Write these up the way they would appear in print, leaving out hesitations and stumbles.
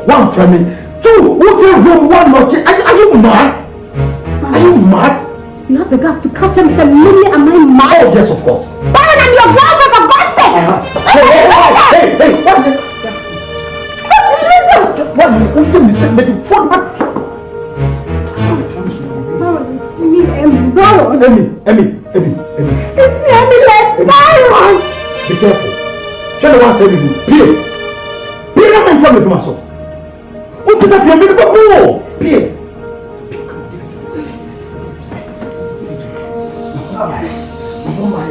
One from me. Two, what's your room? One more. Are you mad? Are you mad? You have the guts to catch him and say, Lily, am I mad? Oh, yes, of course. Baron, I'm your girlfriend, for God's sake! Hey, what? What the mistake making fun? Baron, Emmy. It's me, Emmy, let's Baron! Be careful. Tell the one saying you. Peer, I'm from the muscle. What is up here? Peer.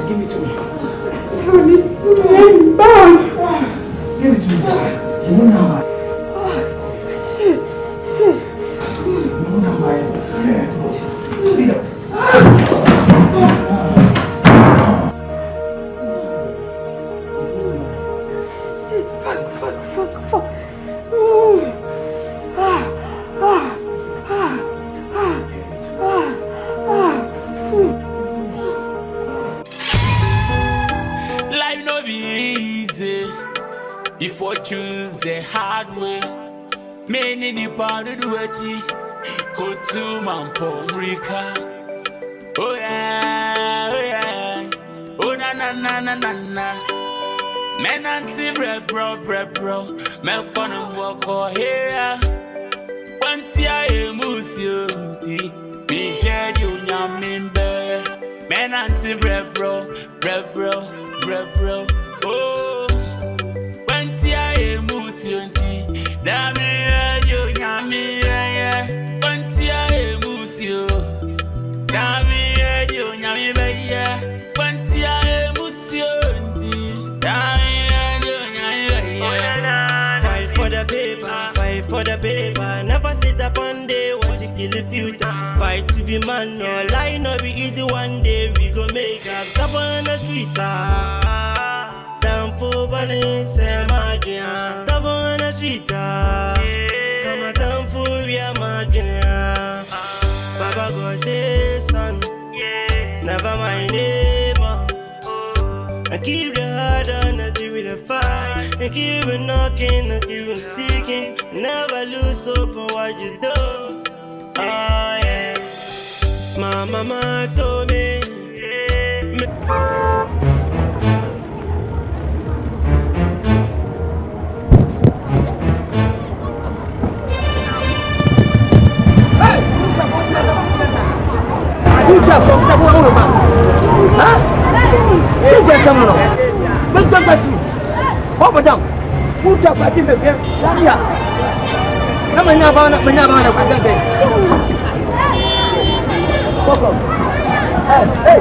Give it to me. Give it to me. You know now. Shit. You know now. Yeah. Speed up. Shit. Fuck. Life no be easy if you choose the hard way. Many the part of the way go to Mapem. Oh yeah. Oh na. Men anti bro. Men gonna walk over here. One tia emotion ti. Me hear you nyamimbe. Men anti bro. Oh, when tia emotion ti. Da me hear you nyamimbe. When tia emotion. Da me hear you nyamimbe. When tia emotion ti. Da me hear you nyamimbe. Fight for the paper. Never sit up one day, watch it kill the future. Fight to be man, no lie, no be easy. One day we go make up. Stop on the street, down for balance, imagine. Stop on the street, come on down for real, imagine. Baba go say, son, never mind it, man. I keep the heart on, I keep the fight. I keep it knocking, I keep it seeking. Never lose hope on what you do. Oh yeah. My mama told me. You get someone. Don't touch me. Over down. Put up at him again. Come on, Asante. Welcome. Hey.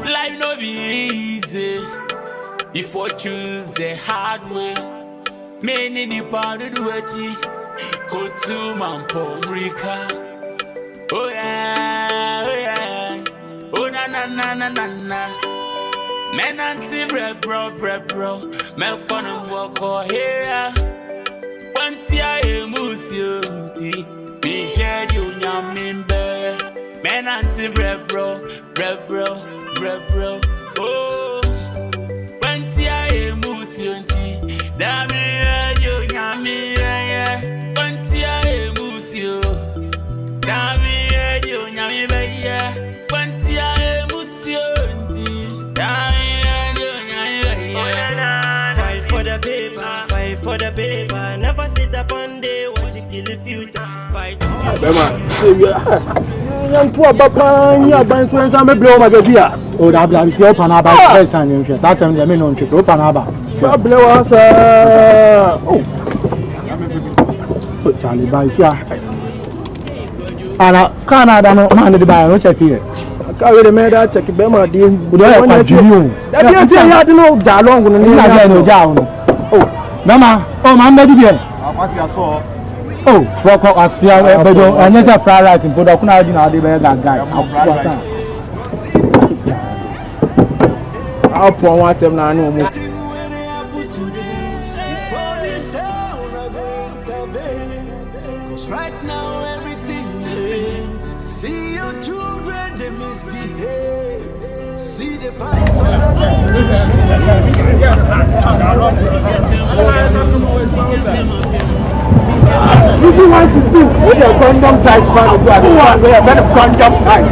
Life no be easy if you choose the hard way. Many the part of the way go to Mapem. Oh yeah. Oh na. Men anti bro. Men gonna walk over here. One tia emotion ti. Me hear you nyamimbe. Men anti bro. Oh, when tia emotion ti. Da me hear you nyamimbe. When tia emotion. Da me hear you nyamimbe. When tia emotion ti. Da me hear you nyamimbe. Fight for the paper. Never sit up one day, watch it kill the future. Fight. Young poor papa, you are buying friends. I'm a blow my baby. Oh, that blood is your panaba. Yes, and you can start them. They may not to open about. Blow us. Oh, Charlie, by Sia. And Canada, no man, the buy, no check here. Carry the maid, check the Bema, dear. Would I have you? That you say, I don't know, Jalong, no down. Oh, Mama, oh, my medium. Oh, fuck up, I see, and there's a fry right in Podakuna, that guy. I'll pour one seven no more. Right now, everything they see your children, they misbehave. See the fights on If you want to see with your condom tight, you are the one where a better condom tight.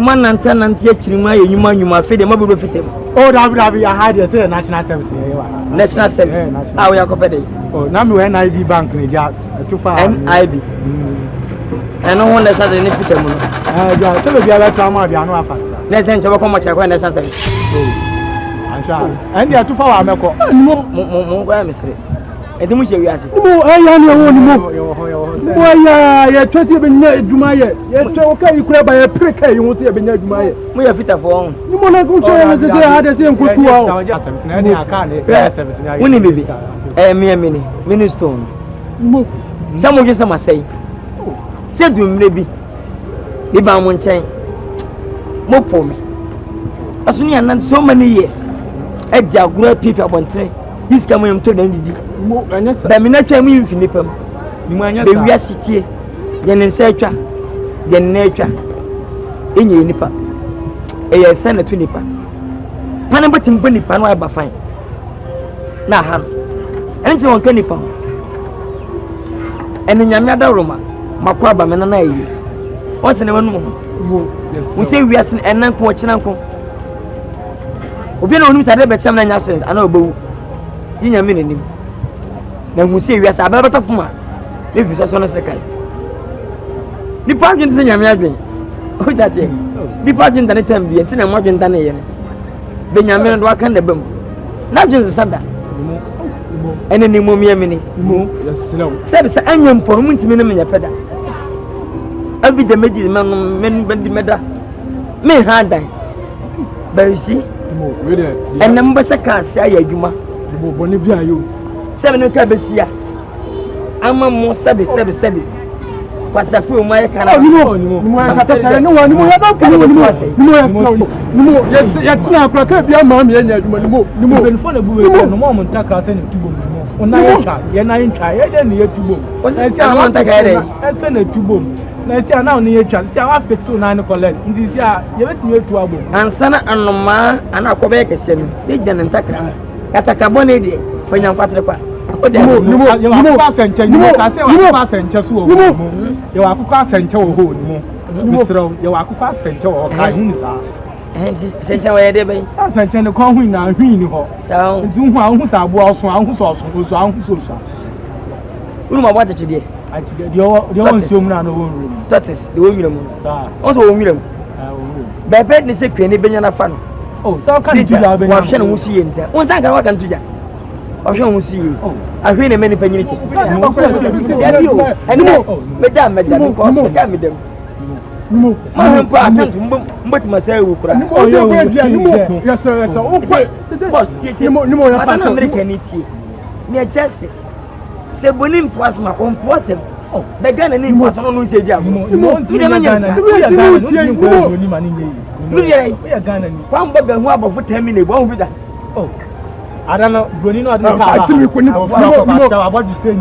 Man and you feed them up fit him. Oh, that I had a national service. National service. How we are cooperating. Oh, now we NIB bank, too far. NIB. And no one that has any fit him. So we are time, I know. Let's enter how much I want national service. And they are too far. No, mystery. And the Mushi, yes. Oh, I am your own. Why, yeah, 20 minutes, Jumaya. Yes, okay, you could buy a prick, you won't see a Benya Jumaya. We are fit for. You want to go to the had the same good 2 hours. Winnie baby, mere ministone. Some of you some say. Said to maybe the Bamon chain. More for me. As soon as so many years, at the great people one train, this coming to the end. But me not tell me if you nip him. The real city, then in search, then nature. In your nipper. A senator to nipper. Panabatin bunny panwa by fine. Now, ham. And so on canipon. And in your mother Roma, Maquaba Menana. What's in the one moment? We say we are and non watching uncle. We don't know that better than yourself. I know, boo. In a minute. Then we say we are a better former. If you saw on a second. The pageant in your marriage. Who does it? The pageant and a time be a tin and margin than a Benjamin and Wakan the boom. Not just a Sada. And any more mere minute. Service and young for months minimum in your feather. I'll be the middle men when the matter may hard die. But you see, and numbers I can't say Yuma. You 7 cabecia. I'm a more savvy. What's a fool, my kind of no, yes, it's not a crack. Your mammy and your moment. Taka to boom. You're not in try, and you're to boom. What's that? I want to get it and send it to boom. Now near chance. I fix so 9 o'clock. This year, you let me to a boom. And Sana and Loma and a Quebec, Legion and Taka. Katakabonade for young Patrick. You are pass and change. You are pass and just you are pass and show who you are pass and show and sent away the bay. I sent a coin now. So, do who's our boss, who's also who what did you do? I did your own room. That is the woman. Also, woman. By bed is a penny banana fun. Oh, so can you do that? Who see it? What's that? What can do that? I shall see you. I really many pennies. And Madame, but myself will cry. Oh, yes, sir. American near justice. Say, when him was my own person. Oh, the gun and him was on who said, one bugger who about for 10 minutes, won't be that. Oh. I don't know. Bruno, I don't actually what you say.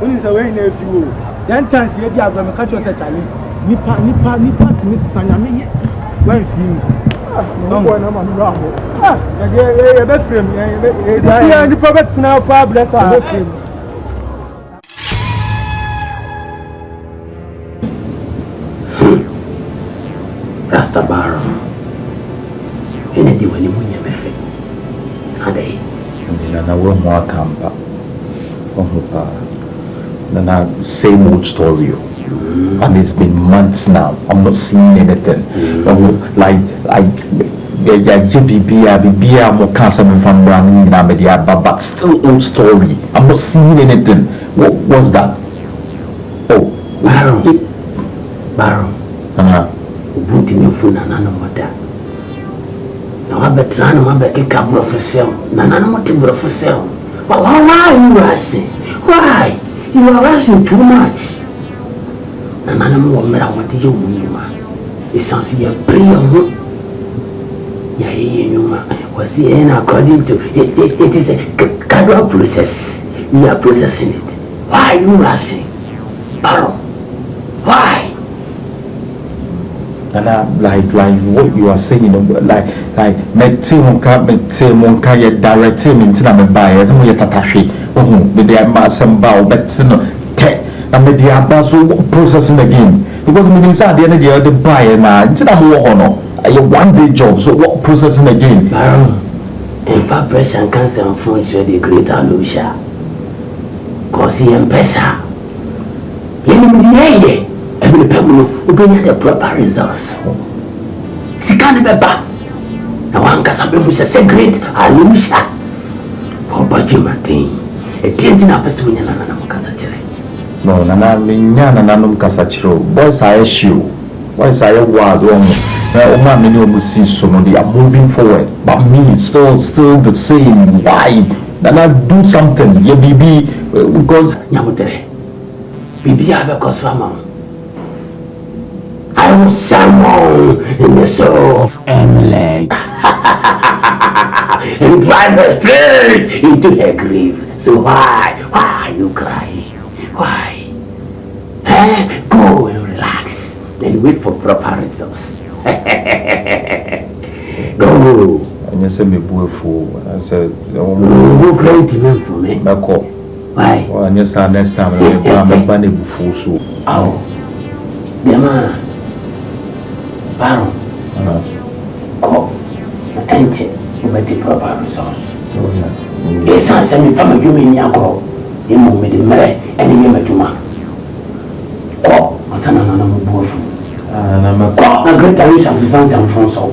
Only the way in a few. Then times you have a catch us a challenge. Nipa to Miss Sanyami. When see no one among wrong. Yeah, best friend. Yeah, the prophets now, bless our best friend. Rastabaro. Anything when you win your method. Are they? And I will more camp. Then I same old story. And it's been months now. I'm not seeing anything. Like but still old story. I'm not seeing anything. What's that? Oh, Barrow. Bunting your phone and none of that. Now I bet Rana, I bet kick up for sale. Nana, what to for sale. Well, why are you rushing? Why? You are rushing too much. Nana, more matter what you want. It sounds like a prayer. Yeah, you was the according to it is a Kwadwo process. You are processing it. Why are you rushing? Barrow? Why? And like what you are saying, like me team monka ye direct him into na me buy some ye tatashi me dey ma samba but no te na me dey abaso processing again because me inside the end the buy na into na mo ho no a one day job so what processing again in fact pressure cancer and function the greater lucia cause he empesa ye every people obey the proper results. Si can't be bad. Now one can say great hallelujah. For Bajimati, a dainty person in another Cassachre. No, Nana, Nanum Cassachro. Boys are issue. Boys are a wild one. Oma many see some they are moving forward. But me, still the same. Why? Nana, do something. Your baby, because Yamutere. Bibi have a cosmama. I was someone in the soul of Emily and drive her straight into her grave. So why are you crying? Why? Go and relax and wait for proper results. Go. And you say me fool. I said, who playing to for me? Why? Oh, and yes, next time I'm a fool so. Oh, the man. Barrow. Go. Enye. You make the proper results. Yes, I send me from a human yako. You move me the mere and you make you man. Go. I send another boyfriend. And I'm a great Alicia Sons and Fonso.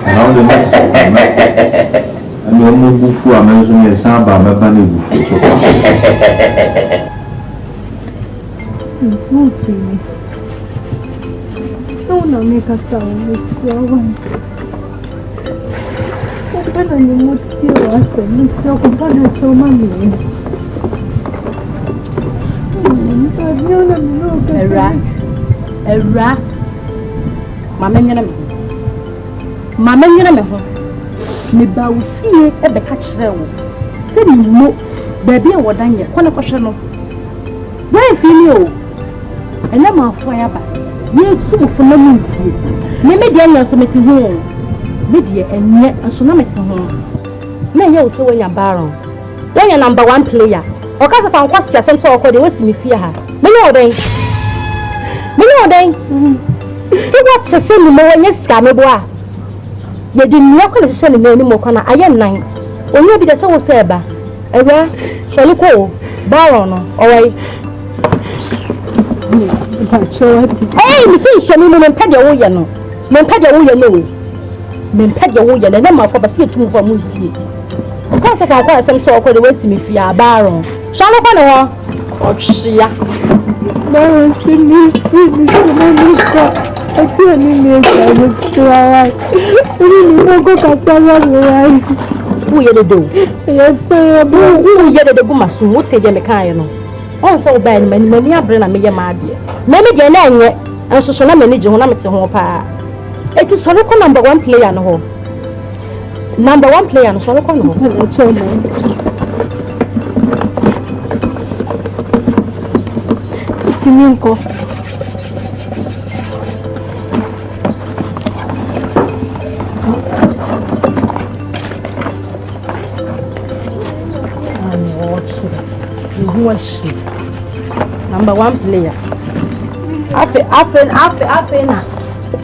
And all the best. And you move for a man who is Samba, my bunny before. Don't make a sound, Miss Yawan. Open on your mood, you are saying, Miss Yawan, at your money. A rat. Mamma, me bow here at the catch there. Say no, baby, or done yet, one question. Where feel you? And I'm a fire back. Ye too for no means here. Maybe the young submitting home. Media and yet a tsunami home. May you say when you're barren. When you're number one player, or cast upon question some sort of the West me fear her. Many see what's the same more when you scam a boy. You didn't walk on the sun in any more corner. I am 9. Or maybe the soul saber. A shall you call Baron or hey, me see so many men pay your no. Men pay your no. Men pay your and then my father see to for Muncie. Because if I got some sort of the West me fear Baron. Shall I go or she? Baron, see me, I see an image. I was so alright. Really, no go Cassava. Who you do? Yes, sir. Who you the Gumasu? What's a Jamaican? Also, Ben, many are bringing me a mad. Maybe the name, and so many Johanna home. It is her number one player no home. Number 1 player, no, so I can't know. Timinko. Number 1 player. Abena.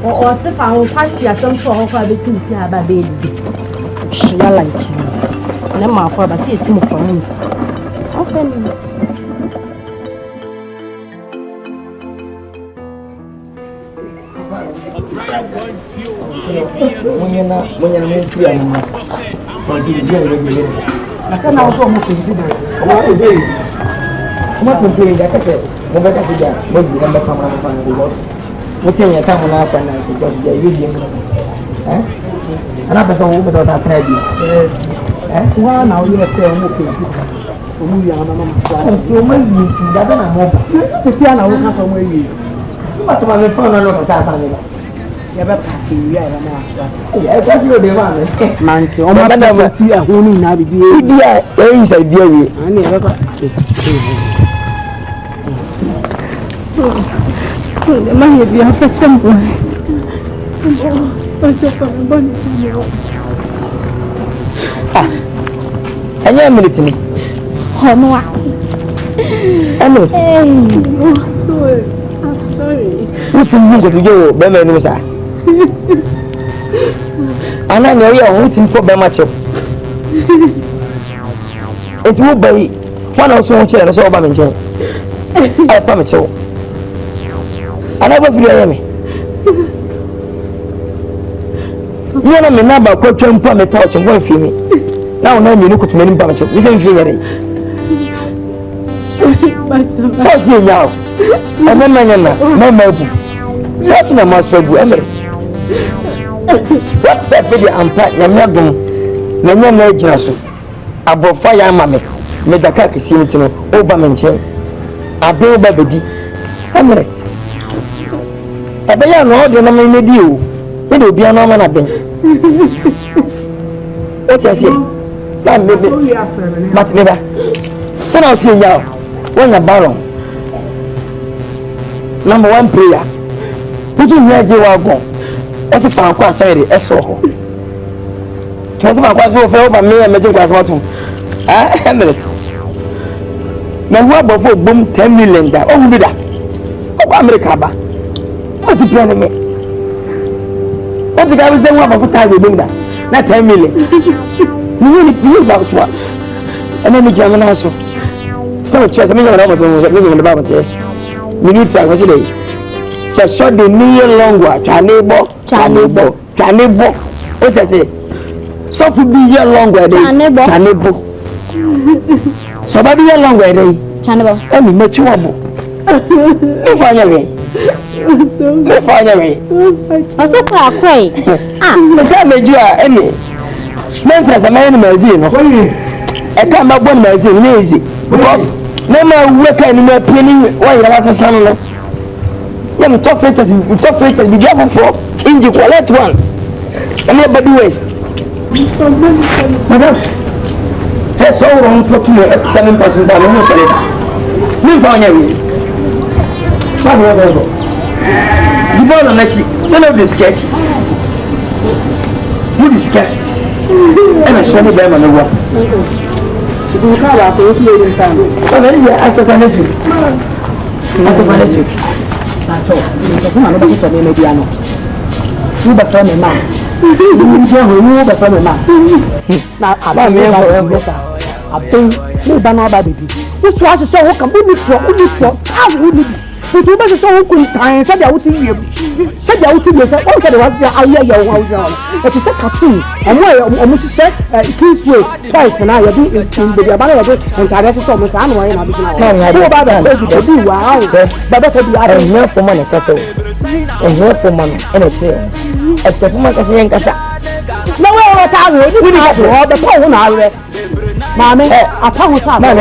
Or if I will pass you some for her the two baby. She like you. And I'm my father, see it more for him. I can't also consider. What is it? What is it? Like I said, never consider. Maybe number someone from the world. What's in your time on our planet because they're really another person who was not ready. Well, now you have to okay. So maybe that I'm home. The piano will come from where you. What about the phone? I don't know. Yeah, that's what they want. Manti, on my mother, tea, a woman, now be there. There is a dear. I never. So the money be a affection boy. What's your problem? And you're military. Oh, no. I'm sorry. What's in you to do, Bemenusa? And I know you're waiting for Bamacho. It will be one of so much as all Bamacho. I promise you. I never feel me. You know me now about what you promised to watch and going for me. Now, no, you look at many Bamacho. You don't feel it. So, see now. And then, no, certain amounts of women. What's that video? I'm packed. I'm not doing. No, no, just above fire, mammy. Made the car see me to know. Obama, I build baby. A minute. I bet you know the name of you. It will be a normal. What's I say? But never. So now see you when a baron. Number 1 player. Put you here, you are gone. What's the fan quite say? I saw her. Just my quite over me and magic was what? Ah, minute. Now, what before boom 10 million? That oh, do that. Oh, America. What's the plan of me? What's the guy was saying about time we doing that? Not 10 million. You need to use that one. And then the German also. Some choice, I mean, I'm not going to about it. We need to have a so short the near long one. Canebo. What's I say? So for be year long way. Canebo. So baby year long way. Canebo. Only make you able. Me find a way. I said, "Quay." The time you are any. Memphis, a man magazine. I can't make one magazine lazy because no matter what kind of penny, why you have to send. Yeah, we talk fakers, be careful for in the quality one. And everybody waste. Madam, that's all wrong for 7% down on the service. We found you. You found a next send out the sketch. Who is sketch? And I show me them on the work. You can't have to wait in time. Oh, very good. I took a nephew. That's all. It's a man who for me, maybe I know. You but from a man. You but from a man. Now, I think you banner baby. Which was a show who can be for, how would it be? But you better show who couldn't time, said I would see you. Said I would see you. Okay, was the idea your house. If you take a thing, and why almost said, keep way, twice, and I will be in the Abena and I have to tell me, I'm going to be about that. Wow, but that's what I have for money, Castle. And work for money, and a chair. Except for my Nkansah. No, I will. We have all the phone. Mame, apahu sa. Mame,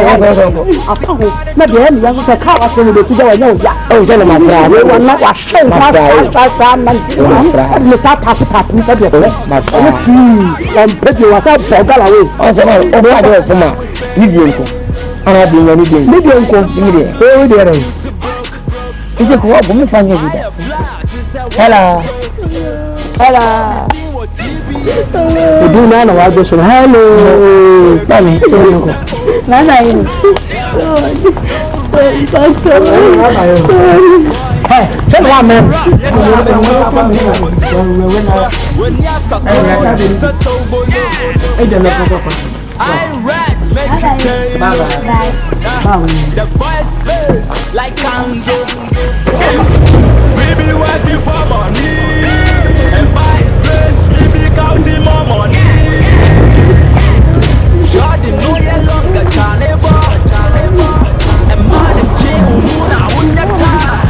apahu. Na de ni yangu ka wa so de tuja wa nya ya. Oh, je le mafra. We wa na wa show sa man. Ni ta ta ni ta de. Mafra. On peje wa sa bogala we. O se ma, o wa de fuma. Ni bi enko. Ana bi nya ni bi. Ni bi enko. Ni bi. O we de re. Ise ko wa bo mi fa nya bi da. Hello. Odu na wa go so hello. Mami, sorry ko. Na yin. Hey, tell me one man. I'm red, make it day. The boys play like Nkansah. We be working for money, and by His grace we be counting more money. Sure they know you longer carnival, and man and Jay who now wouldn't have time.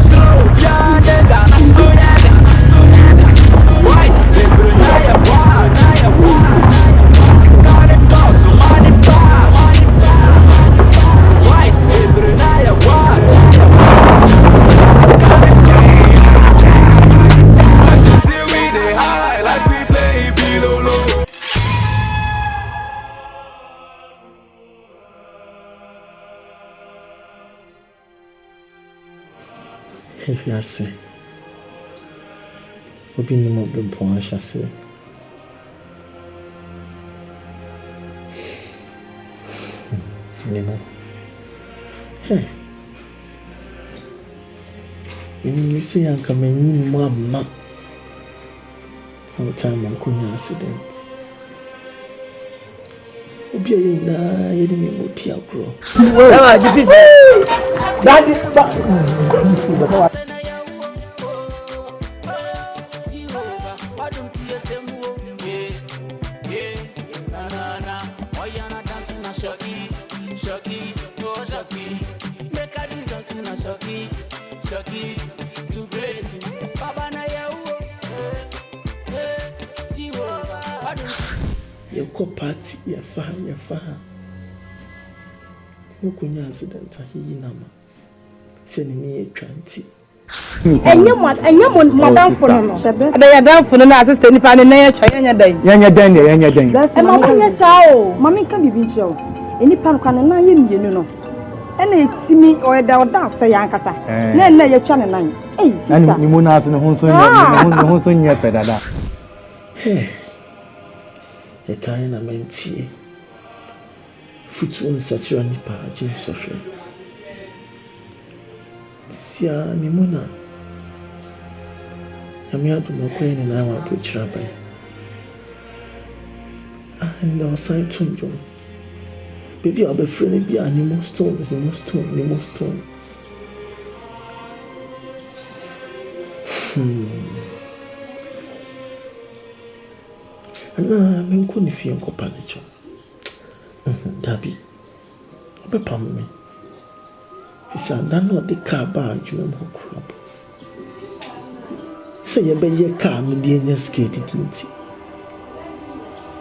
So yeah, they gonna so yeah. FIANCÉE. Obi ni mo be pon achase. Nino. Hey. Ni se yanka menyi mo amma. All time on kunya accident. Obi ayi na yedi ni mo ti akro. Ewa di peace. Daddy. Yeko party ya faha. No kunya accident ahi nama. Se ni etwanti. Enye madam fono no. Ada ya dan fono na assistant ni pa ne na ya twa yanya dan. Yanya dan. E ma kunya sa o. Mami kan bibi nche o. Eni pa no kan na ye mienu no. E na etimi o da ase ya nkasa. Na ya twa ne nan. Eh, sister. Ni mo na so ne ho so nya pedada. Hey. E kan na mentie. Futu on sachira ni pa je sohwe. Sia ni mona. Ami aduma ko ni na wa pochira bai. And I was saying to John, baby, I'll be friendly, be animal stone. And I'm going to feel uncle Panicho. Dabby, I'll be palm me. He said, I know the car bar, you know, crop. Say, you bet your car, me dear, skated into.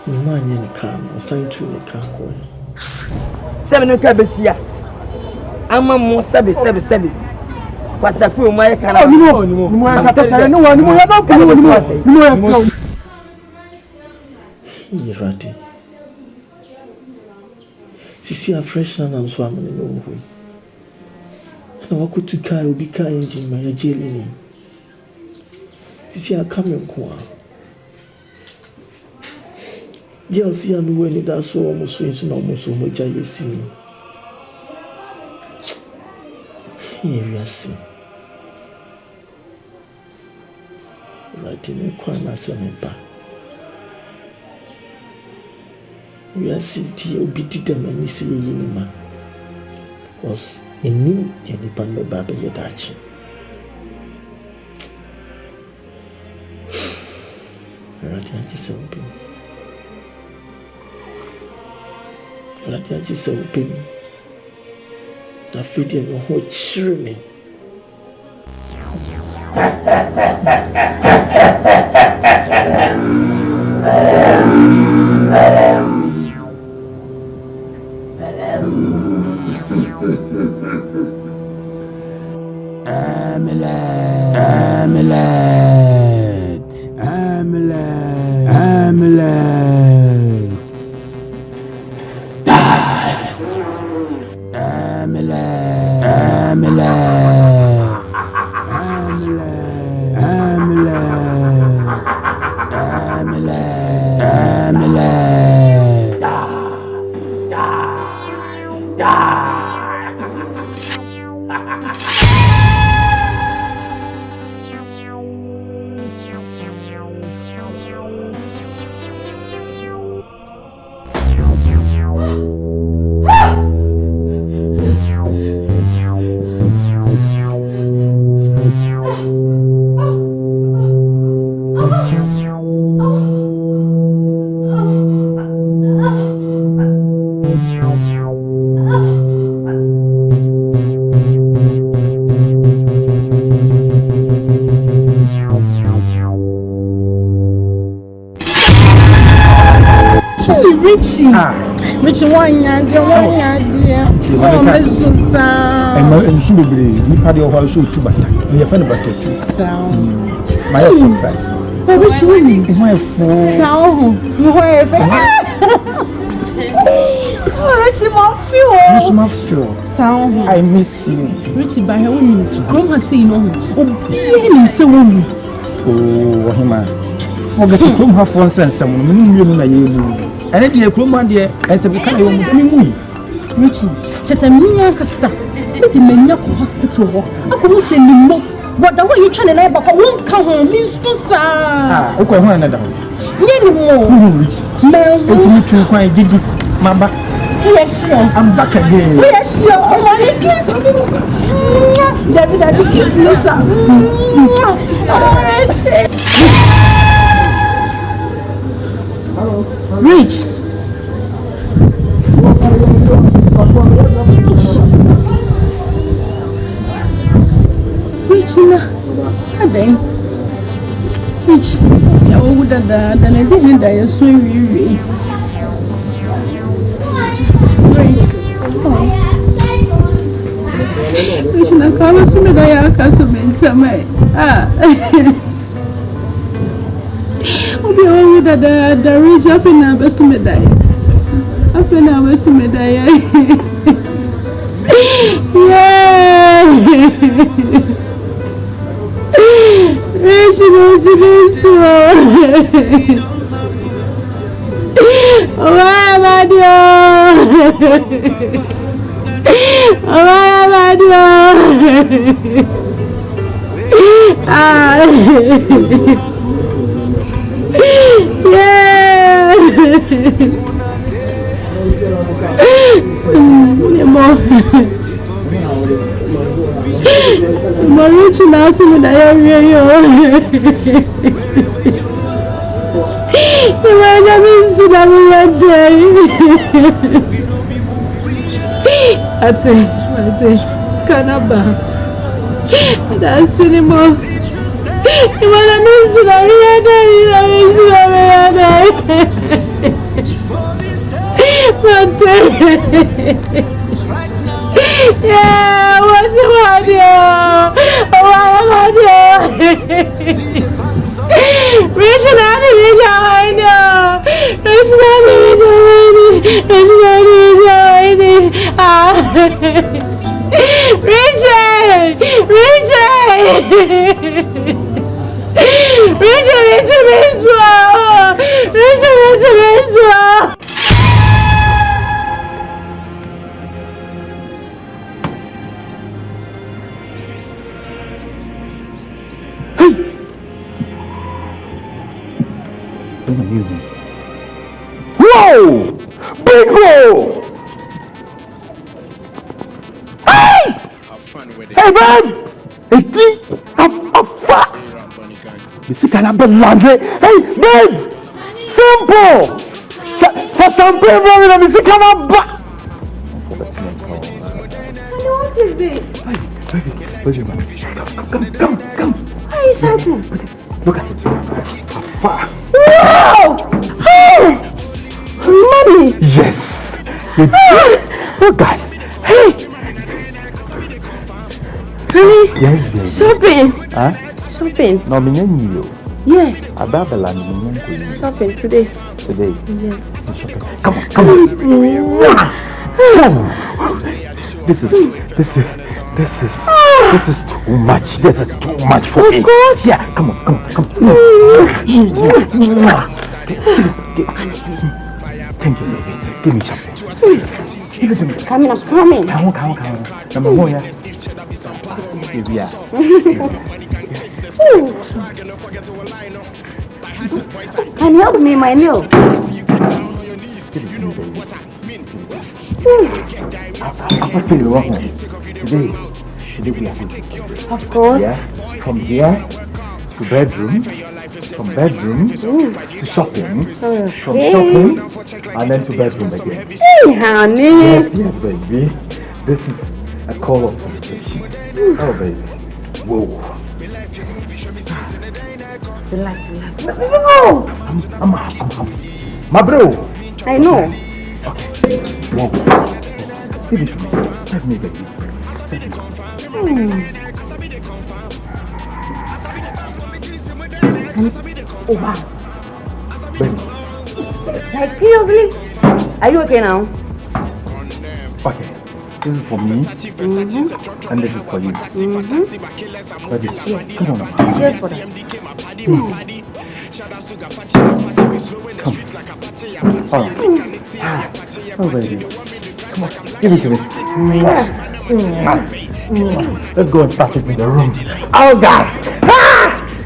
Man in the car, or sign to the car. 7 Kabesia. I'm a more sabi. What's a few my car? No, You're right. See a fresh and swimming in the way. And I could to car will be car engine my jelly. See, I come in qua. Yes, see, I'm when it does so almost swings and almost so much I see. Here you see. Right in a corner, some back. We are sitting obedient them and this man. Because in me, you depend on Baba Yadachi. Radiaji Selby. Radiaji Selby. The feeding of whole children. Richie, one year, dear. Oh, Miss Susan. And she will be party of our show too, but we have found about it. My surprise. Richie, my phone. Richie, my fuel. Sound. I miss you. Richie, by her woman. Come and see no. Oh, so woman. Oh, him. Forget to come have one sense. Someone. And it is a woman there, and so we can't even move. Richie, just a mere cassa. Let the men of hospital. I couldn't say no more. But the way you trying to lie about won't come home, Miss Susan. Okay, one another. No more. Man, it's me too quite did it, Mamba. Yes, sure. I'm back again. Yes, sure. I want to kiss me. David, I will kiss me, sir. Rich. Rich, na. Adé. Rich. Ya o da na didn't die so weary. Rich. Rich na kama so me da ya ka so menta mai. Obi o da Rich Abena besu me die. Abena besu me die. Yeah. Rich no to this one. Oh my God. Yeah. Rich now so me die yo. You might have been seen that that's it. Scanaba. That's cinema. You might have been seen that that's it. Yeah, what's the matter? Richard, Whoa! Big hole! Hey! Hey, man! It's kind of laundry. Hey, babe! Simple! For some people, it's kind of bad. What is this? Baby, come. How are you shouting? Look at it. Wow! Oh! Mommy! Yes! Oh, God! Hey! Honey. Yes, baby. Shopping. Huh? Shopping. No, me you. Yeah. Ababela, me shopping today. Today? Yeah. Shopping. Come on. This is too much. This is too much for me. Of course. Yeah, come on. Thank you, baby. Give me something. Give it to me. I'm coming. Come on. Number one, yeah. Yeah. Can you help me, my meal? Give it to me, baby. I'll pay you wrong. Today we are good. Of course. Yeah. From here to bedroom. From bedroom to shopping. From shopping and then to bedroom again. Hey, honey. Yes, baby. This is a call of invitation. Oh, baby. Whoa. Relax. I'm my bro. I know. Okay. Whoa. Give it to me. Let me, baby. Oh, wow. Baby. Like, seriously? Are you okay now? Okay. This is for me. And this is for you. Baby, come on. Cheers for that. Come. Oh, baby. Come on. Give it to me. Let's go and pack it in the room. Oh, God.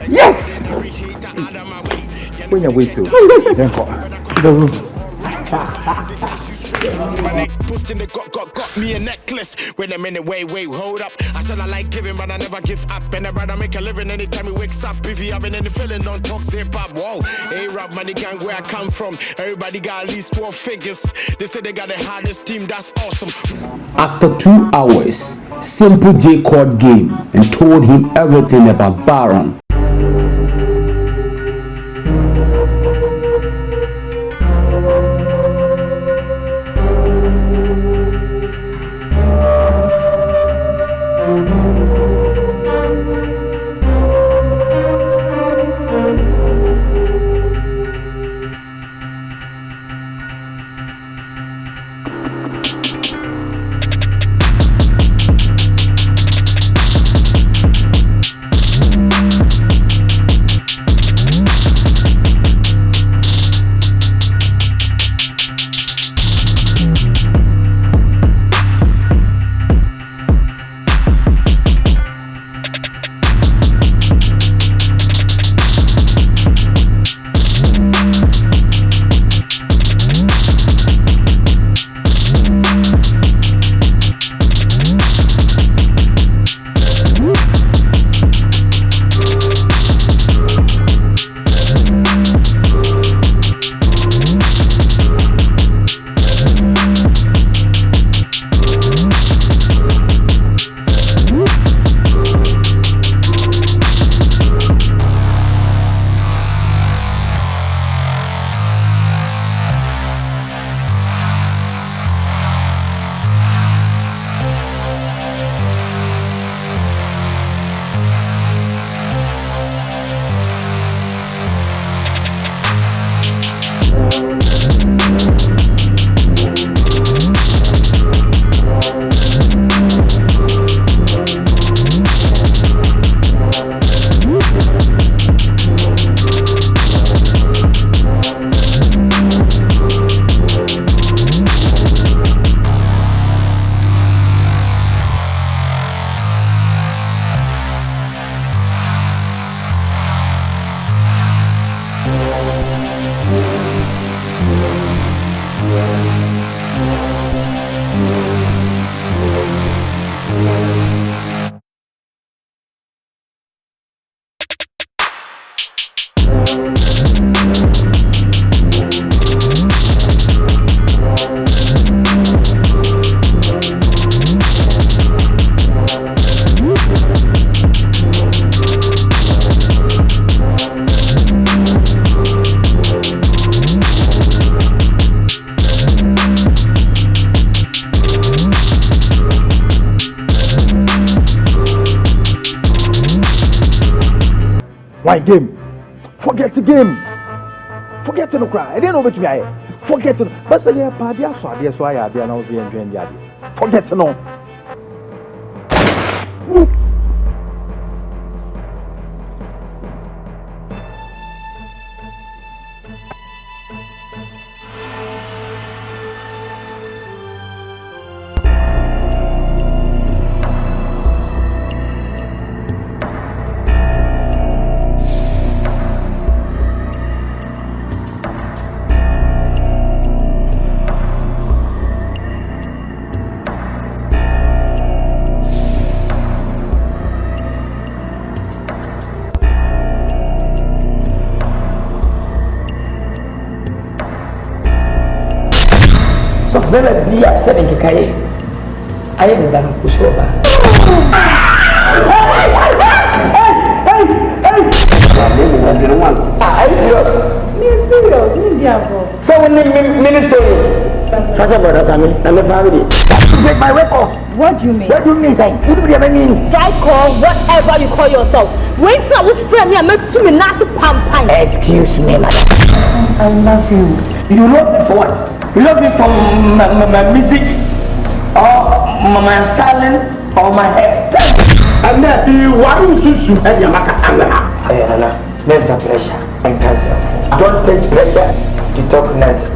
Yes! When you're way too. Then for the room. Posting the got me a necklace. Wait a minute, wait, hold up. I said I like giving, but I never give up. And I brother make a living anytime he wakes up. If you having any feeling, don't talk, say pop. Whoa, hey, rap money gang where I come from. Everybody got at least 12 figures. They say they got the hardest team, that's awesome. After 2 hours, Simple J called Game and told him everything about Baron. Why game? Forget the game. Forget no cry. I didn't know what you are. Forget it. But say yeah, party so I dey now see enjoy the. Forget no. Never be a 7 to Kaye. I am done push over. So when minister, take my record. What do you mean? What do you mean, say? What do you mean? Guy call whatever you call yourself. Wait till I will frame me and make to me nasty pam. Excuse me, madam. I love you. You love me for what? You love me for my music, or my styling, or my hair. I'm not the one who should have your Makasanga. Ayana, let the pressure and cancer. Don't take pressure to talk nonsense.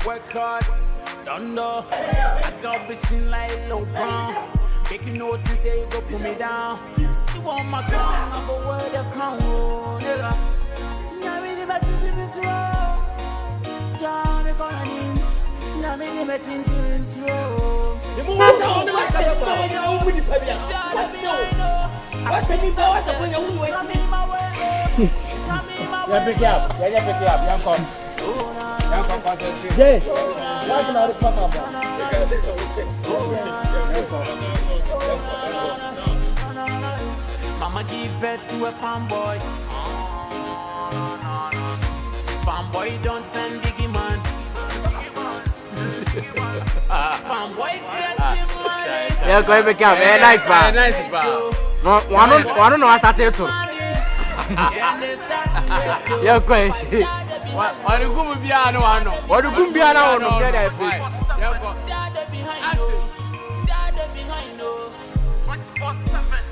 Work hard, don't know. I got vision like low brown. Make you notice, say you go put me down. Still want my crown, I go wear the crown, nigga. Nyami di between the slow. Jami calling, nyami di between the slow. The move is on the right side. No, we need to be out. What's the new boss? I'm going to wait. Come in my way. Yeah, pick up. Yeah, pick up. Yeah, come. Jay, what can I talk about? Mama give birth to a fanboy. Fanboy don't send biggie man. Fanboy get him money. Yeah, go pick up. Very nice, pa. Nice, pa. No, one no I started to. Yeah, go. What do you be on? What do you be on? Get free. Jada behind you. 24/7.